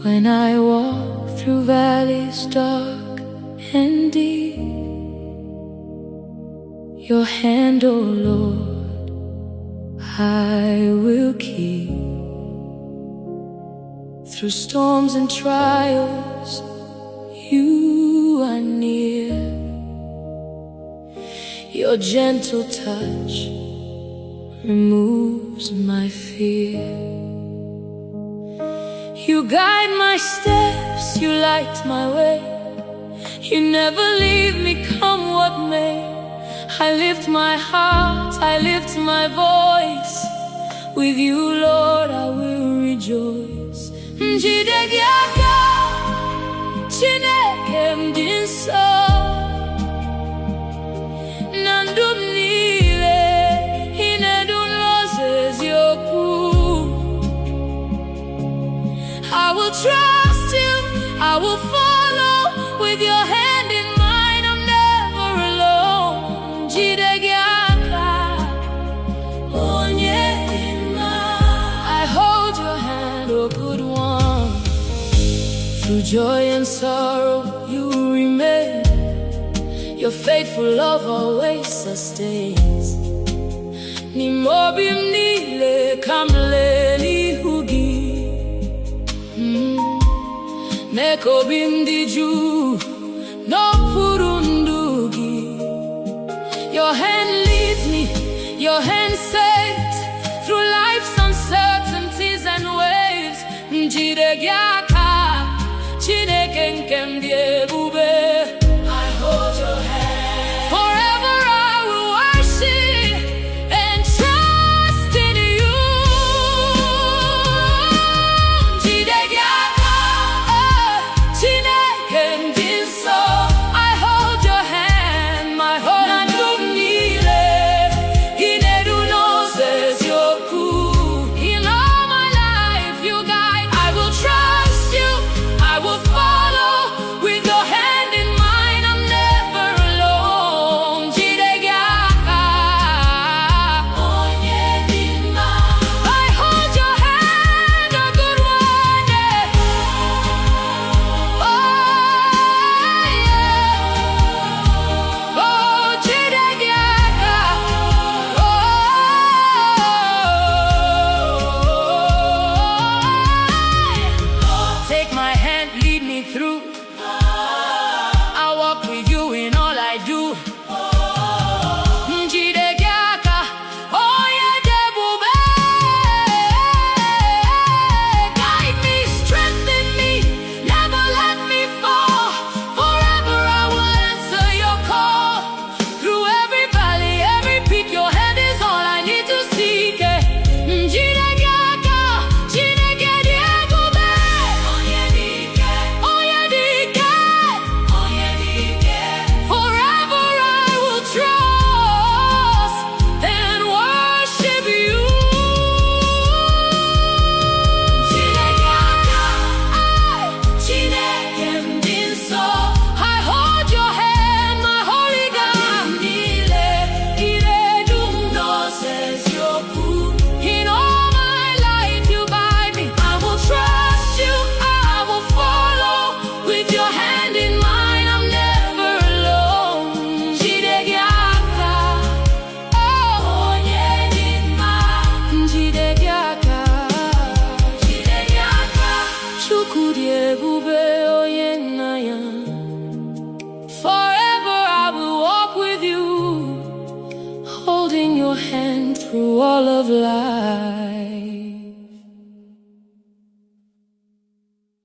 When I walk through valleys dark and deep, your hand, O Lord, I will keep. Through storms and trials, you are near. Your gentle touch removes my fear. You guide my steps, you light my way. You never leave me, come what may. I lift my heart, I lift my voice. With you, Lord, I will rejoice. Njidegi aka, Chineke dị nsọ. Na ndụ m niile, ị na-edu n'ụzọ eziokwu. I will trust you, I will follow. With your hand in mine, I'm never alone. Njidegi aka, onye dị mma. I hold your hand, oh good one. Through joy and sorrow, you remain. Your faithful love always sustains. N'ime obi m niile ka m lee n'ihu gị. Mee ka obi m dị jụụ n'okpuru ndụ gị. Your hand leads me, your hand saves. Through life's uncertainties and waves. Njidegi aka, Chineke nke m dị ebube. I hold your hand. Forever I will worship and trust in you. Njidegi aka, Chineke dị nsọ. I hold your hand, my whole na ndụ m niile. Ị na-edu n'ụzọ eziokwu. In all my life you guide. I will trust you, I will follow. With your hand in mine, I'm never alone. Njidegi aka, onye dị mma. I hold your hand, a good one. Oh yeah. Oh, Njidegi aka. Oh, take my hand, lead me through. I'll walk with you in all I do. Njidegi aka, onye dị ebube. Guide me, strengthen me, never let me fall. Forever I will answer your call. Through every valley, every peak, your hand is all I need to seek. Njidegi aka, Chineke dị ebube. Onye dị ike, onye dị ike, onye dị ike. Forever I will trust and worship you. Njidegi aka, Chineke dị nsọ. I hold your hand, my holy God. Niile, ị na-edu m n'ụzọ eziokwu. In all my life you guide me. I will trust you, I will follow. With your hand in mine, I'm never alone. Njidegi aka, onye dị mma. Njidegi aka, Njidegi aka. Chukwu dị ebube, onye nna ya. Forever I will walk with you, holding your hand through all of life.